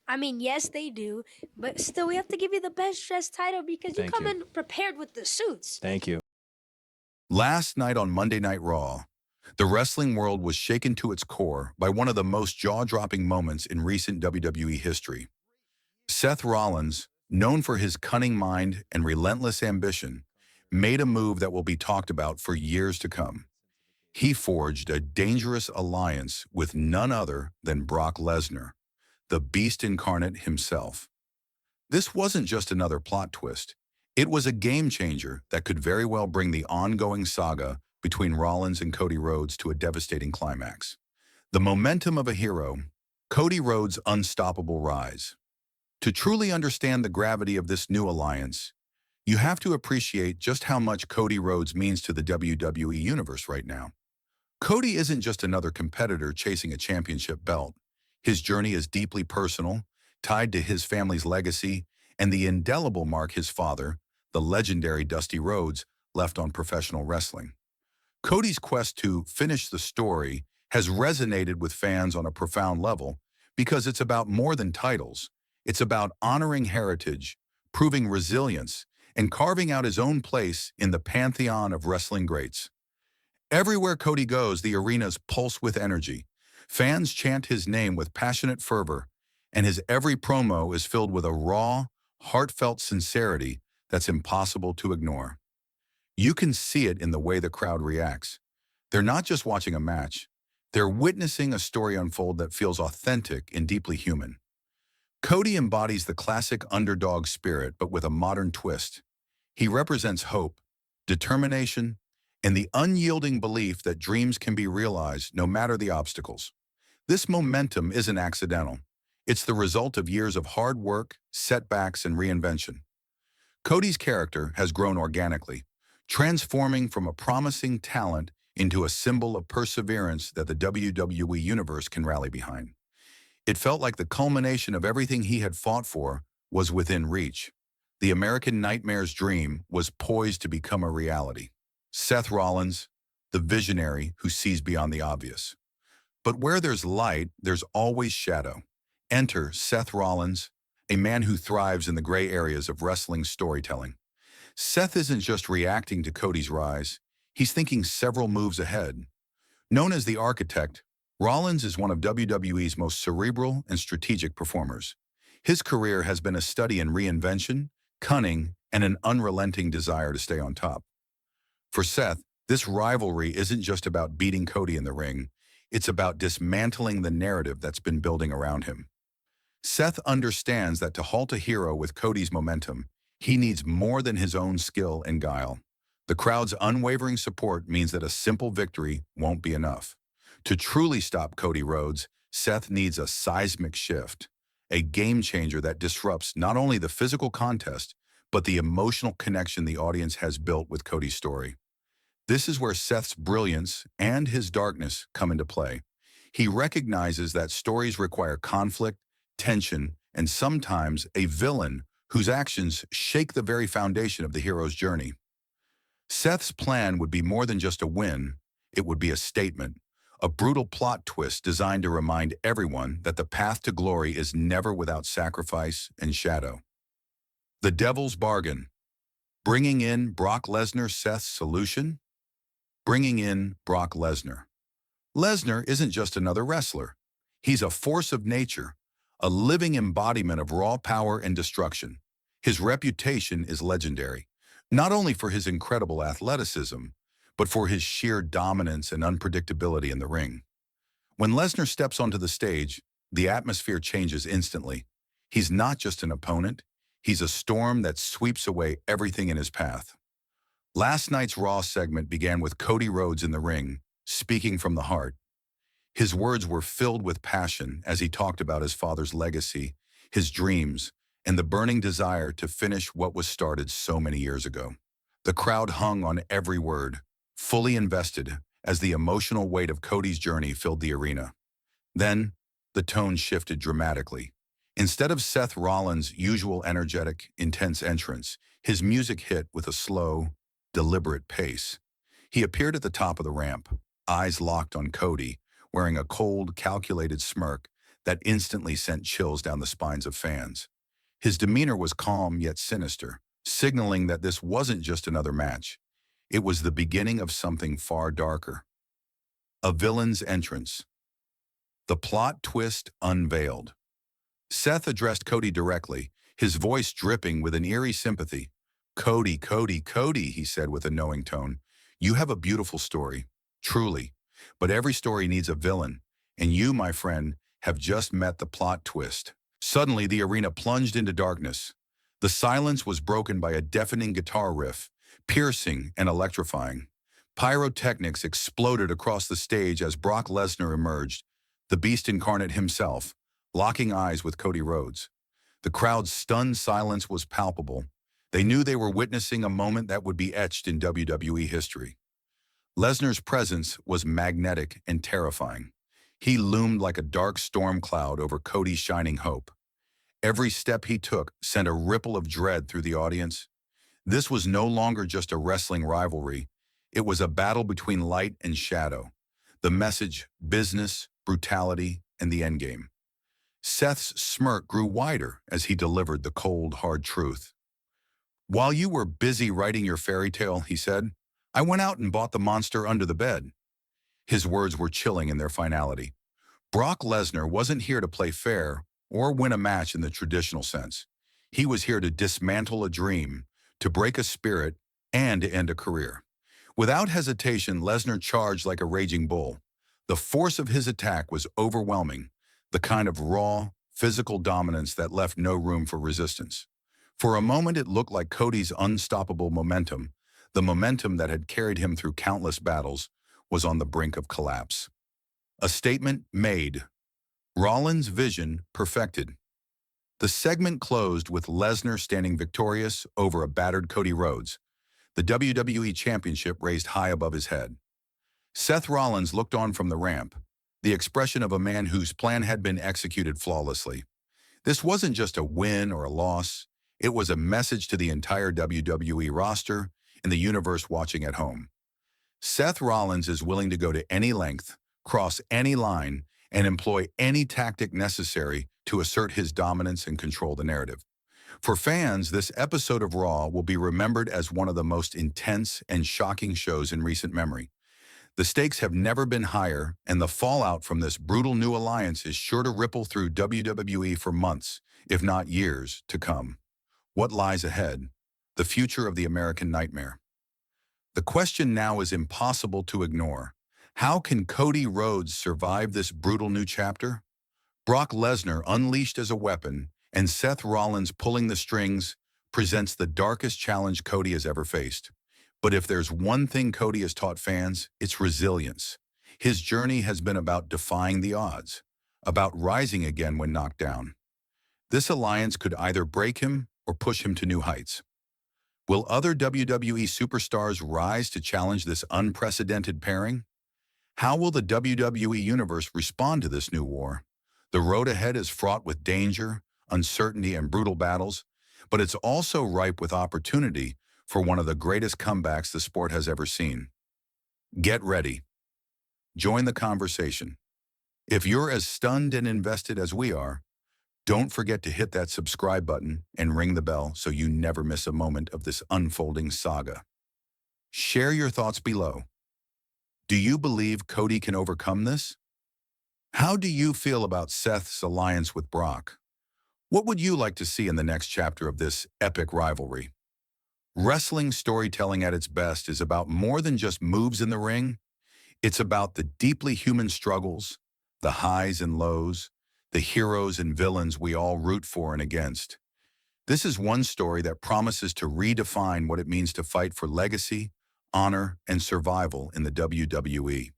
I mean, yes, they do, but still, we have to give you the best dressed title because you Thank come you. in prepared with the suits. Thank you. Last night on Monday Night Raw, the wrestling world was shaken to its core by one of the most jaw-dropping moments in recent WWE history. Seth Rollins, known for his cunning mind and relentless ambition, made a move that will be talked about for years to come. He forged a dangerous alliance with none other than Brock Lesnar, the beast incarnate himself. This wasn't just another plot twist. It was a game changer that could very well bring the ongoing saga between Rollins and Cody Rhodes to a devastating climax. The momentum of a hero, Cody Rhodes' unstoppable rise. To truly understand the gravity of this new alliance, you have to appreciate just how much Cody Rhodes means to the WWE Universe right now. Cody isn't just another competitor chasing a championship belt. His journey is deeply personal, tied to his family's legacy and the indelible mark his father, the legendary Dusty Rhodes, left on professional wrestling. Cody's quest to finish the story has resonated with fans on a profound level because it's about more than titles. It's about honoring heritage, proving resilience, and carving out his own place in the pantheon of wrestling greats. Everywhere Cody goes, the arenas pulse with energy. Fans chant his name with passionate fervor, and his every promo is filled with a raw, heartfelt sincerity that's impossible to ignore. You can see it in the way the crowd reacts. They're not just watching a match. They're witnessing a story unfold that feels authentic and deeply human. Cody embodies the classic underdog spirit, but with a modern twist. He represents hope, determination, and the unyielding belief that dreams can be realized no matter the obstacles. This momentum isn't accidental. It's the result of years of hard work, setbacks, and reinvention. Cody's character has grown organically, transforming from a promising talent into a symbol of perseverance that the WWE Universe can rally behind. It felt like the culmination of everything he had fought for was within reach. The American Nightmare's dream was poised to become a reality. Seth Rollins, the visionary who sees beyond the obvious. But where there's light, there's always shadow. Enter Seth Rollins, a man who thrives in the gray areas of wrestling storytelling. Seth isn't just reacting to Cody's rise, he's thinking several moves ahead. Known as the architect, Rollins is one of WWE's most cerebral and strategic performers. His career has been a study in reinvention, cunning, and an unrelenting desire to stay on top. For Seth, this rivalry isn't just about beating Cody in the ring, it's about dismantling the narrative that's been building around him. Seth understands that to halt a hero with Cody's momentum, he needs more than his own skill and guile. The crowd's unwavering support means that a simple victory won't be enough. To truly stop Cody Rhodes, Seth needs a seismic shift, a game changer that disrupts not only the physical contest, but the emotional connection the audience has built with Cody's story. This is where Seth's brilliance and his darkness come into play. He recognizes that stories require conflict, tension, and sometimes a villain whose actions shake the very foundation of the hero's journey. Seth's plan would be more than just a win, it would be a statement, a brutal plot twist designed to remind everyone that the path to glory is never without sacrifice and shadow. The Devil's Bargain. Bringing in Brock Lesnar, Seth's solution? Bringing in Brock Lesnar. Lesnar isn't just another wrestler. He's a force of nature, a living embodiment of raw power and destruction. His reputation is legendary, not only for his incredible athleticism, but for his sheer dominance and unpredictability in the ring. When Lesnar steps onto the stage, the atmosphere changes instantly. He's not just an opponent, he's a storm that sweeps away everything in his path. Last night's Raw segment began with Cody Rhodes in the ring, speaking from the heart. His words were filled with passion as he talked about his father's legacy, his dreams, and the burning desire to finish what was started so many years ago. The crowd hung on every word, fully invested as the emotional weight of Cody's journey filled the arena. Then, the tone shifted dramatically. Instead of Seth Rollins' usual energetic, intense entrance, his music hit with a slow, deliberate pace. He appeared at the top of the ramp, eyes locked on Cody, wearing a cold, calculated smirk that instantly sent chills down the spines of fans. His demeanor was calm yet sinister, signaling that this wasn't just another match. It was the beginning of something far darker. A villain's entrance. The plot twist unveiled. Seth addressed Cody directly, his voice dripping with an eerie sympathy. "Cody, Cody, Cody," he said with a knowing tone. "You have a beautiful story, truly. But every story needs a villain, and you, my friend, have just met the plot twist." Suddenly, the arena plunged into darkness. The silence was broken by a deafening guitar riff, piercing and electrifying. Pyrotechnics exploded across the stage as Brock Lesnar emerged, the beast incarnate himself, locking eyes with Cody Rhodes. The crowd's stunned silence was palpable. They knew they were witnessing a moment that would be etched in WWE history. Lesnar's presence was magnetic and terrifying. He loomed like a dark storm cloud over Cody's shining hope. Every step he took sent a ripple of dread through the audience. This was no longer just a wrestling rivalry. It was a battle between light and shadow. The message, business, brutality, and the endgame. Seth's smirk grew wider as he delivered the cold, hard truth. "While you were busy writing your fairy tale," he said, "I went out and bought the monster under the bed." His words were chilling in their finality. Brock Lesnar wasn't here to play fair or win a match in the traditional sense. He was here to dismantle a dream, to break a spirit, and to end a career. Without hesitation, Lesnar charged like a raging bull. The force of his attack was overwhelming, the kind of raw, physical dominance that left no room for resistance. For a moment, it looked like Cody's unstoppable momentum, the momentum that had carried him through countless battles, was on the brink of collapse. A statement made. Rollins' vision perfected. The segment closed with Lesnar standing victorious over a battered Cody Rhodes, the WWE Championship raised high above his head. Seth Rollins looked on from the ramp, the expression of a man whose plan had been executed flawlessly. This wasn't just a win or a loss. It was a message to the entire WWE roster and the universe watching at home. Seth Rollins is willing to go to any length, cross any line, and employ any tactic necessary to assert his dominance and control the narrative. For fans, this episode of Raw will be remembered as one of the most intense and shocking shows in recent memory. The stakes have never been higher, and the fallout from this brutal new alliance is sure to ripple through WWE for months, if not years, to come. What lies ahead? The future of the American nightmare. The question now is impossible to ignore. How can Cody Rhodes survive this brutal new chapter? Brock Lesnar, unleashed as a weapon, and Seth Rollins pulling the strings, presents the darkest challenge Cody has ever faced. But if there's one thing Cody has taught fans, it's resilience. His journey has been about defying the odds, about rising again when knocked down. This alliance could either break him or push him to new heights. Will other WWE superstars rise to challenge this unprecedented pairing? How will the WWE Universe respond to this new war? The road ahead is fraught with danger, uncertainty, and brutal battles, but it's also ripe with opportunity for one of the greatest comebacks the sport has ever seen. Get ready. Join the conversation. If you're as stunned and invested as we are, don't forget to hit that subscribe button and ring the bell so you never miss a moment of this unfolding saga. Share your thoughts below. Do you believe Cody can overcome this? How do you feel about Seth's alliance with Brock? What would you like to see in the next chapter of this epic rivalry? Wrestling storytelling at its best is about more than just moves in the ring. It's about the deeply human struggles, the highs and lows, the heroes and villains we all root for and against. This is one story that promises to redefine what it means to fight for legacy, honor, and survival in the WWE.